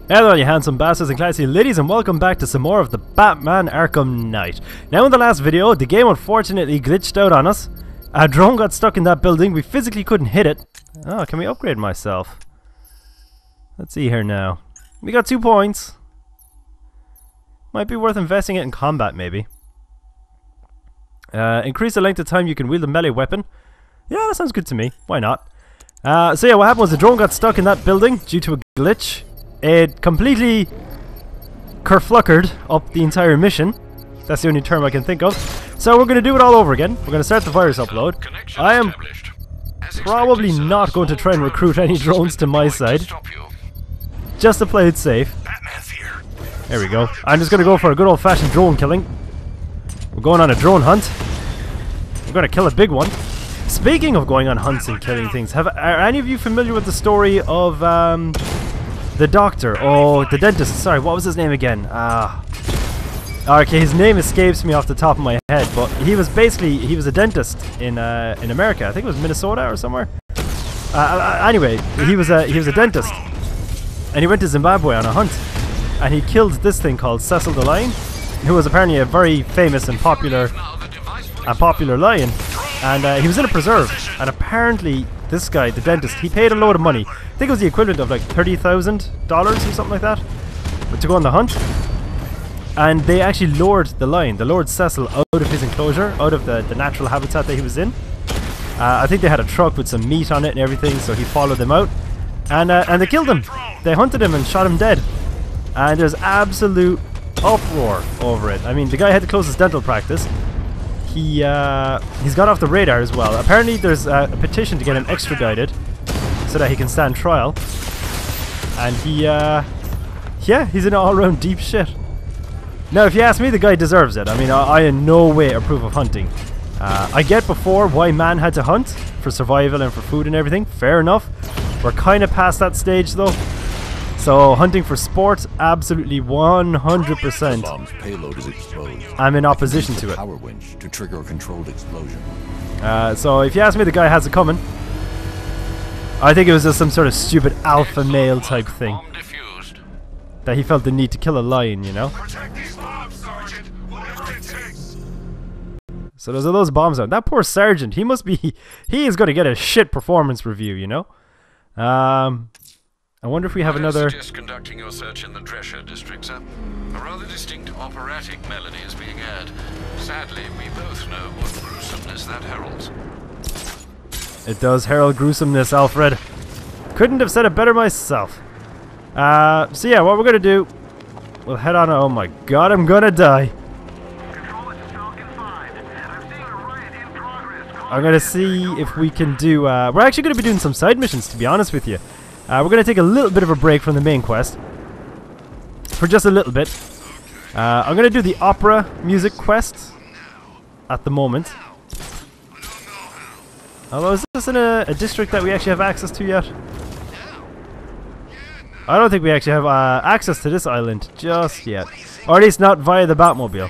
Hello you handsome bastards and classy ladies, and welcome back to some more of the Batman Arkham Knight. Now in the last video, the game unfortunately glitched out on us. A drone got stuck in that building, we physically couldn't hit it. Oh, can we upgrade myself? Let's see here now. We got 2 points. Might be worth investing it in combat maybe. Increase the length of time you can wield a melee weapon. Yeah, that sounds good to me. Why not? So yeah, what happened was the drone got stuck in that building due to a glitch. It completely kerfluckered up the entire mission. That's the only term I can think of. So we're going to do it all over again. We're going to start the virus upload. I am probably not going to try and recruit any drones to my side, just to play it safe. There we go. I'm just going to go for a good old-fashioned drone killing. We're going on a drone hunt. We're going to kill a big one. Speaking of going on hunts and killing things, are any of you familiar with the story of the doctor? Oh, the dentist. Sorry, what was his name again? Okay, his name escapes me off the top of my head, but he was a dentist in America. I think it was Minnesota or somewhere. Anyway, he was a dentist, and he went to Zimbabwe on a hunt, and he killed this thing called Cecil the lion, who was apparently a very famous and popular lion, and he was in a preserve, and apparently this guy, the dentist, he paid a load of money. I think it was the equivalent of like $30,000 or something like that, but to go on the hunt. And they actually lured the lion, Cecil, out of his enclosure, out of the natural habitat that he was in. I think they had a truck with some meat on it and everything, so he followed them out, and they killed him. They hunted him and shot him dead. And there's absolute uproar over it. I mean, the guy had to close his dental practice. He's got off the radar as well. Apparently there's a petition to get him extradited so that he can stand trial. And yeah, he's in all-round deep shit. Now, if you ask me, the guy deserves it. I mean, I in no way approve of hunting. I get before why man had to hunt, for survival and for food and everything. Fair enough. We're kind of past that stage though. So hunting for sport, absolutely 100%. Bomb's payload is exposed. I'm in opposition to it. Power winch to trigger a controlled explosion. So if you ask me, the guy has it coming. I think it was just some sort of stupid alpha male type thing that he felt the need to kill a lion, you know. So there's those bombs out. That poor sergeant, he is going to get a shit performance review, you know. I wonder if we have another. I suggest conducting your search in the Drescher district, sir. A rather distinct operatic melody is being aired. Sadly, we both know what gruesomeness that heralds. It does herald gruesomeness, Alfred. Couldn't have said it better myself. So yeah, what we're gonna do, we'll head on. Oh my god, I'm gonna die. I'm gonna see if we can do. We're actually gonna be doing some side missions, to be honest with you. We're going to take a little bit of a break from the main quest. For just a little bit. I'm going to do the opera music quest at the moment. Although, is this in a district that we actually have access to yet? I don't think we actually have access to this island just yet. Or at least not via the Batmobile.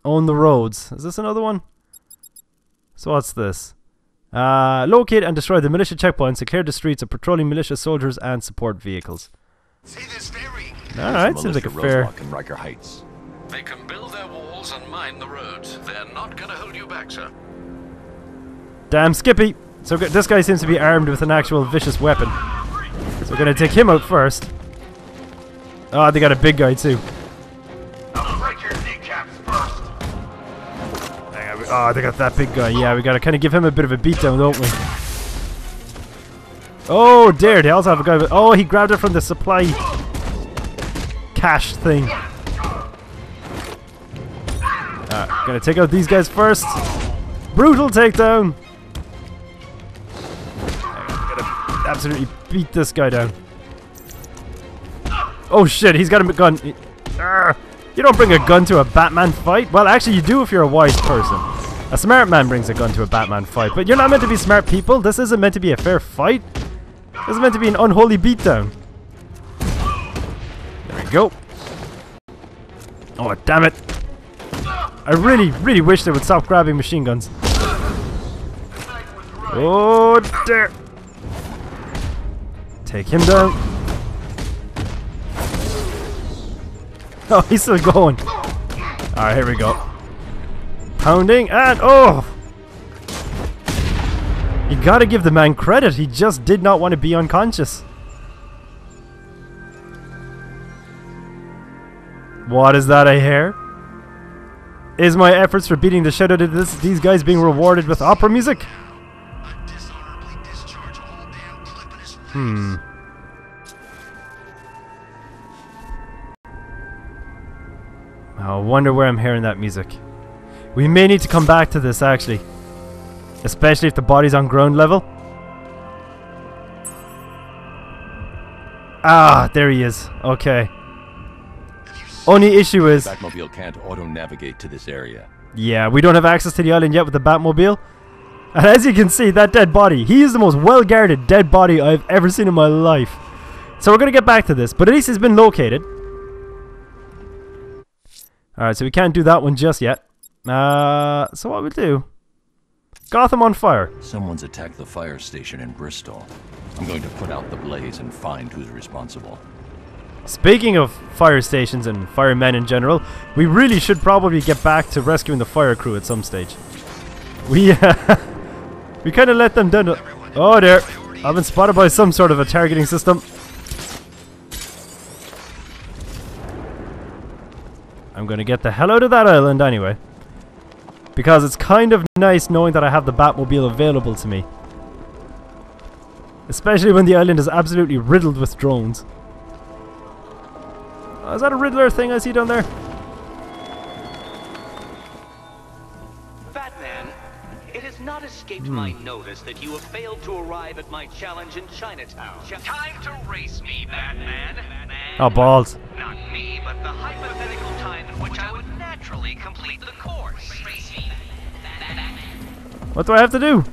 Own the roads. Is this another one? So what's this? Locate and destroy the militia checkpoints to clear the streets of patrolling militia soldiers and support vehicles. Alright, seems like a fair. They can build their walls and mine the roads. They're not gonna hold you back, sir. Damn Skippy! So this guy seems to be armed with an actual vicious weapon. So we're gonna take him out first. Oh, they got a big guy too. Oh, they got that big guy. Yeah, we gotta kind of give him a bit of a beatdown, don't we? Oh, dear. They also have a guy with. Oh, he grabbed it from the supply cache thing. Gonna take out these guys first. Brutal takedown. Gonna absolutely beat this guy down. Oh shit, he's got a gun. You don't bring a gun to a Batman fight. Well, actually, you do if you're a wise person. A smart man brings a gun to a Batman fight, but you're not meant to be smart people. This isn't meant to be a fair fight. This is meant to be an unholy beatdown. There we go. Oh, damn it. I really, really wish they would stop grabbing machine guns. Oh, dear. Take him down. Oh, he's still going. Alright, here we go. Pounding and oh! You gotta give the man credit. He just did not want to be unconscious. What is that I hear? Is my efforts for beating the shit out of these guys being rewarded with opera music? I wonder where I'm hearing that music. We may need to come back to this actually. Especially if the body's on ground level. Ah, there he is. Okay. Only issue is... The Batmobile can't auto-navigate to this area. Yeah, we don't have access to the island yet with the Batmobile. And as you can see, that dead body, he is the most well-guarded dead body I've ever seen in my life. So we're going to get back to this, but at least he's been located. Alright, so we can't do that one just yet. So what we'll do... Gotham on fire. Someone's attacked the fire station in Bristol. I'm going to put out the blaze and find who's responsible. Speaking of fire stations and firemen in general, we really should probably get back to rescuing the fire crew at some stage. We kind of let them down. Oh there, I've been spotted by some sort of a targeting system. I'm gonna get the hell out of that island anyway. Because it's kind of nice knowing that I have the Batmobile available to me. Especially when the island is absolutely riddled with drones. Oh, is that a Riddler thing I see down there? Batman, it has not escaped my notice that you have failed to arrive at my challenge in Chinatown. Time to race me, Batman. Oh, balls. Not me, but the hypothetical time in which I would naturally complete the course. What do I have to do?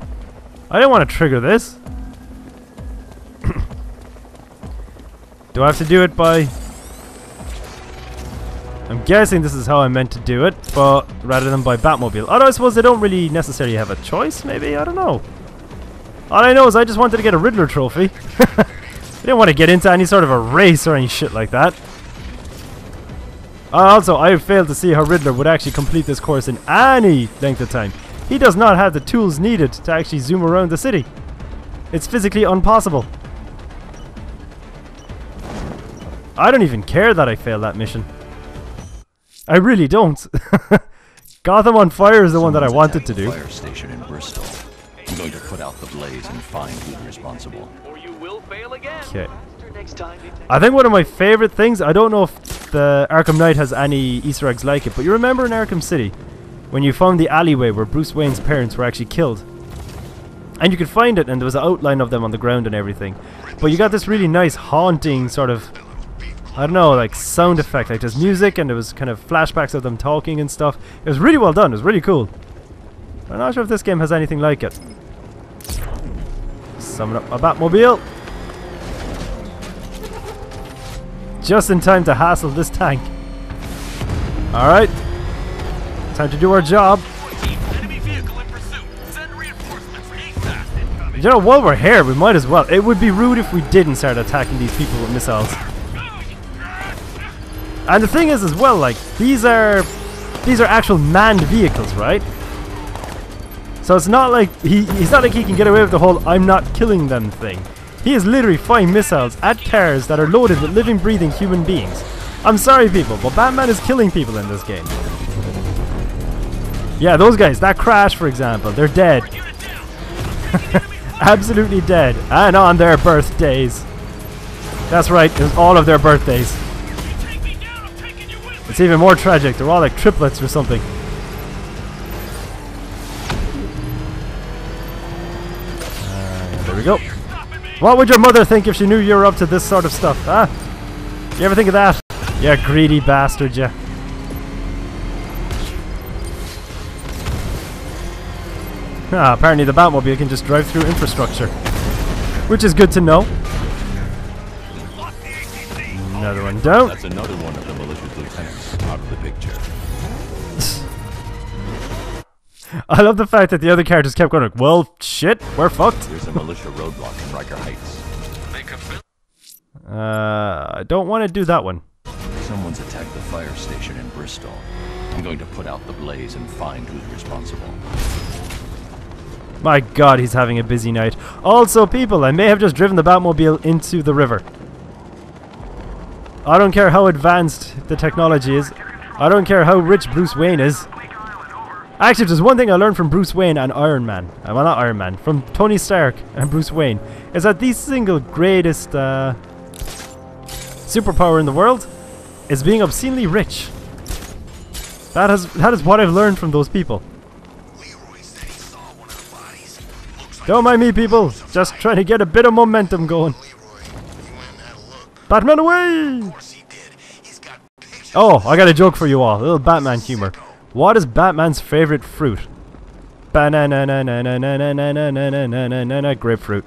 I don't want to trigger this. Do I have to do it by... I'm guessing this is how I meant to do it, but rather than by Batmobile. Although I suppose they don't really necessarily have a choice, maybe? I don't know. All I know is I just wanted to get a Riddler trophy. I didn't want to get into any sort of a race or any shit like that. Also, I failed to see how Riddler would actually complete this course in any length of time. He does not have the tools needed to actually zoom around the city. It's physically impossible. I don't even care that I failed that mission. I really don't. Gotham on fire is the one that I wanted to do. Fire station in Bristol. I'm going to put out the blaze and find who's responsible. Or you will fail again. Okay. Next time. I think one of my favorite things, I don't know if the Arkham Knight has any Easter eggs like it, but you remember in Arkham City when you found the alleyway where Bruce Wayne's parents were actually killed? And you could find it and there was an outline of them on the ground and everything. But you got this really nice haunting sort of, I don't know, like sound effect. Like there's music and there was kind of flashbacks of them talking and stuff. It was really well done. It was really cool. I'm not sure if this game has anything like it. Summon up my Batmobile. Just in time to hassle this tank. Alright. Time to do our job. You know, while we're here, we might as well. It would be rude if we didn't start attacking these people with missiles. And the thing is as well, like, these are actual manned vehicles, right? So it's not like he's not like he can get away with the whole I'm not killing them thing. He is literally firing missiles at cars that are loaded with living, breathing human beings. I'm sorry people, but Batman is killing people in this game. Yeah, those guys, that crash for example, they're dead. Absolutely dead. And on their birthdays. That's right, it was all of their birthdays. It's even more tragic, they're all like triplets or something. There we go. What would your mother think if she knew you were up to this sort of stuff, huh? You ever think of that? You greedy bastard, you. Ah, apparently the Batmobile can just drive through infrastructure. Which is good to know. Another one down. That's another one of the malicious lieutenants out of the picture. I love the fact that the other characters kept going like, well, shit, we're fucked. There's a militia roadblock in Riker Heights. They can build. I don't want to do that one. Someone's attacked the fire station in Bristol. I'm going to put out the blaze and find who's responsible. My god, he's having a busy night. Also, people, I may have just driven the Batmobile into the river. I don't care how advanced the technology is. I don't care how rich Bruce Wayne is. Actually, there's one thing I learned from Bruce Wayne and Iron Man. Well, not Iron Man. From Tony Stark and Bruce Wayne. Is that the single greatest superpower in the world is being obscenely rich. That is what I've learned from those people. Don't mind me, people. Just trying to get a bit of momentum going. Batman away! Oh, I got a joke for you all. A little Batman humor. What is Batman's favorite fruit? Banana grapefruit.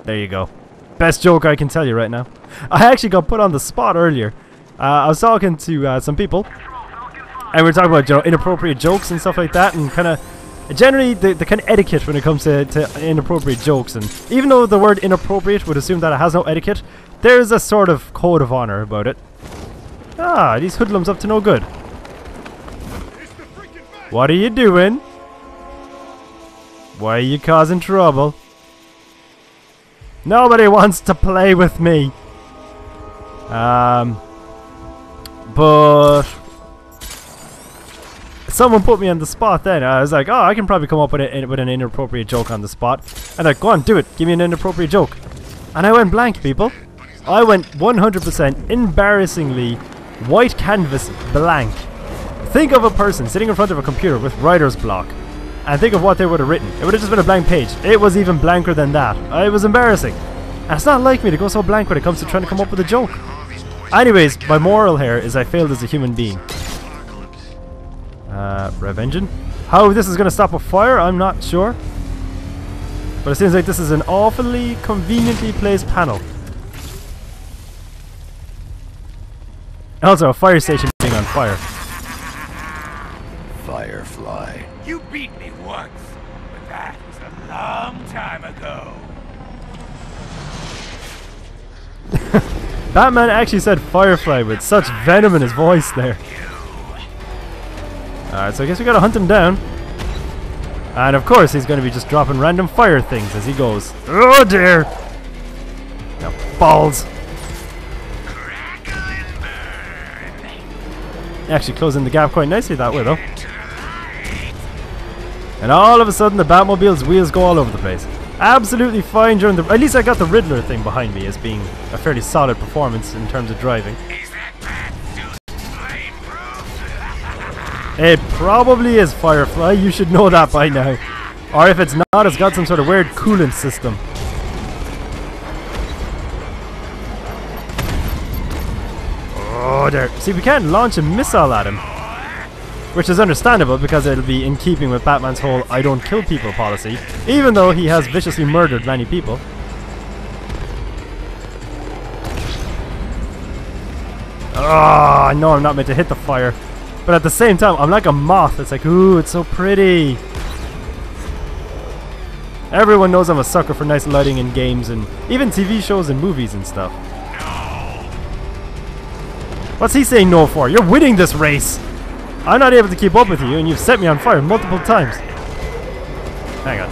There you go. Best joke I can tell you right now. I actually got put on the spot earlier. I was talking to some people, and we were talking about, you know, inappropriate jokes and stuff like that, and kind of generally the kind of etiquette when it comes to inappropriate jokes. And even though the word inappropriate would assume that it has no etiquette, there's a sort of code of honor about it. Ah, these hoodlums up to no good. What are you doing? Why are you causing trouble? Nobody wants to play with me. But someone put me on the spot then. I was like, oh, I can probably come up with an inappropriate joke on the spot. And like, go on, do it. Give me an inappropriate joke. And I went blank, people. I went 100% embarrassingly white canvas blank. Think of a person sitting in front of a computer with writer's block, and think of what they would have written. It would have just been a blank page. It was even blanker than that. It was embarrassing. And it's not like me to go so blank when it comes to trying to come up with a joke. Anyways, my moral here is I failed as a human being. Rev engine. How this is going to stop a fire, I'm not sure. But it seems like this is an awfully conveniently placed panel. Also, a fire station being on fire. Firefly. You beat me once, but that was a long time ago. Batman actually said Firefly with such venom in his voice there. Alright, so I guess we gotta hunt him down. And of course he's gonna be just dropping random fire things as he goes. Oh dear! Now, balls! Actually closing the gap quite nicely that way though. And all of a sudden the Batmobile's wheels go all over the place. Absolutely fine during the... At least I got the Riddler thing behind me as being a fairly solid performance in terms of driving. It probably is Firefly, you should know that by now. Or if it's not, it's got some sort of weird coolant system. Oh, there. See, we can't launch a missile at him. Which is understandable because it'll be in keeping with Batman's whole I don't kill people policy. Even though he has viciously murdered many people. Oh, I know I'm not meant to hit the fire. But at the same time, I'm like a moth. It's like, ooh, it's so pretty. Everyone knows I'm a sucker for nice lighting in games and even TV shows and movies and stuff. What's he saying no for? You're winning this race. I'm not able to keep up with you and you've set me on fire multiple times. Hang on.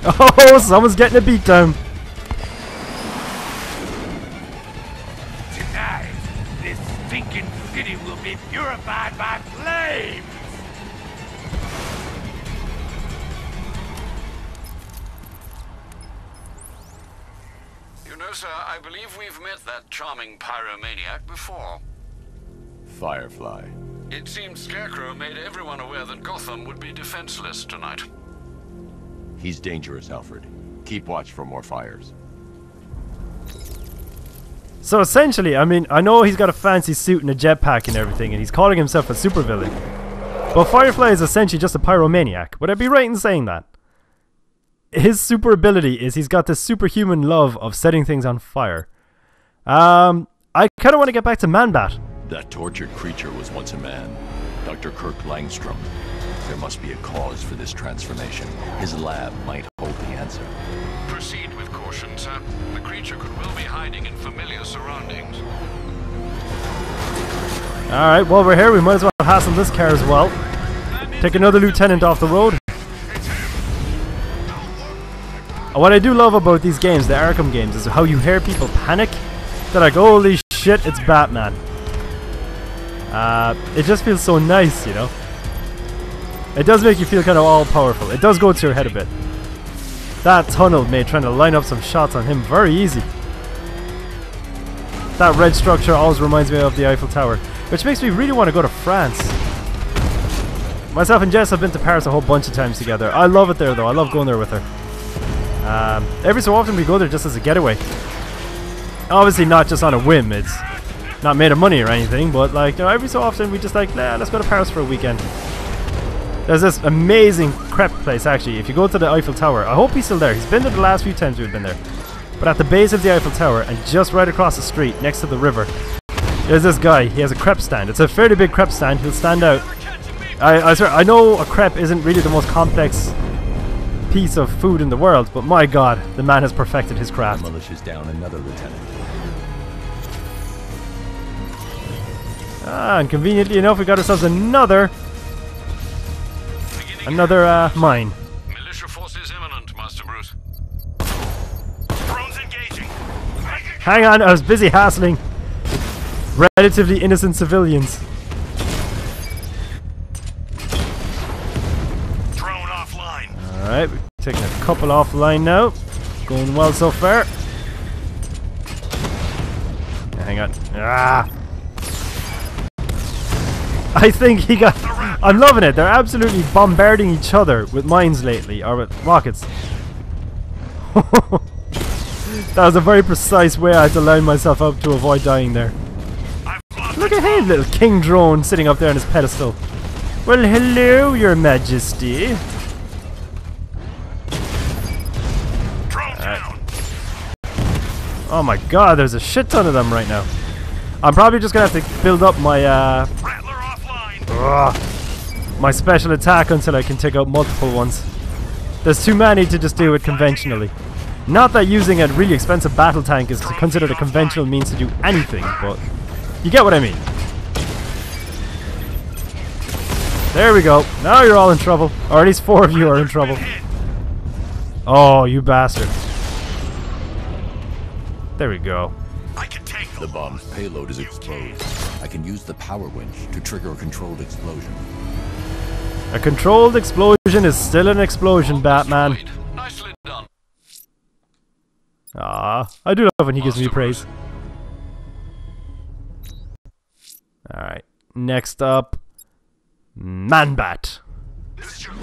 Oh, someone's getting a beat down. Tonight, this stinking city will be purified by flames. You know, sir, I believe we've met that charming pyromaniac before. Firefly. It seems Scarecrow made everyone aware that Gotham would be defenseless tonight. He's dangerous, Alfred. Keep watch for more fires. So essentially, I mean, I know he's got a fancy suit and a jetpack and everything, and he's calling himself a supervillain. But Firefly is essentially just a pyromaniac. Would I be right in saying that? His super ability is he's got this superhuman love of setting things on fire. I I kind of want to get back to Man-Bat. That tortured creature was once a man. Dr. Kirk Langstrom. There must be a cause for this transformation. His lab might hold the answer. Proceed with caution, sir. The creature could well be hiding in familiar surroundings. Alright, while we're here, we might as well hassle this car as well. Take another lieutenant off the road. What I do love about these games, the Arkham games, is how you hear people panic. They're like, holy shit, it's Batman. It just feels so nice, you know. It does make you feel kind of all-powerful. It does go to your head a bit. That tunnel made trying to line up some shots on him very easy. That red structure always reminds me of the Eiffel Tower, which makes me really want to go to France. Myself and Jess have been to Paris a whole bunch of times together. I love it there though, I love going there with her. Every so often we go there just as a getaway. Obviously not just on a whim, it's not made of money or anything, but like, you know, every so often we just like, nah, let's go to Paris for a weekend. There's this amazing crepe place actually. If you go to the Eiffel Tower, I hope he's still there. He's been there the last few times we've been there. But at the base of the Eiffel Tower and just right across the street next to the river, there's this guy. He has a crepe stand. It's a fairly big crepe stand. He'll stand out. I swear, I know a crepe isn't really the most complex piece of food in the world, but my god, the man has perfected his craft. The militia's down another lieutenant. And conveniently enough, we got ourselves another mine. Militia forces imminent, Master Bruce. Drones engaging. Hang on, I was busy hassling relatively innocent civilians. Drone offline. Alright, we're taking a couple offline now. Going well so far. Hang on. Ah! I think he got... I'm loving it. They're absolutely bombarding each other with mines lately, or with rockets. That was a very precise way I had to line myself up to avoid dying there. Look at him, little king drone sitting up there on his pedestal. Well, hello, your majesty. Drone down. Oh my god, there's a shit ton of them right now. I'm probably just gonna have to build up my Rattler offline. my special attack until I can take out multiple ones. There's too many to just do it conventionally. Not that using a really expensive battle tank is considered a conventional means to do anything, but you get what I mean. There we go. Now you're all in trouble. Or at least 4 of you are in trouble. Oh, Oh, you bastard. There we go. I can take The bomb's payload is exposed. I can use the power winch to trigger a controlled explosion. A controlled explosion is still an explosion, Batman. Deployed. Nicely done. Ah, I do love when he gives me praise. Alright, next up, Man-Bat. This is your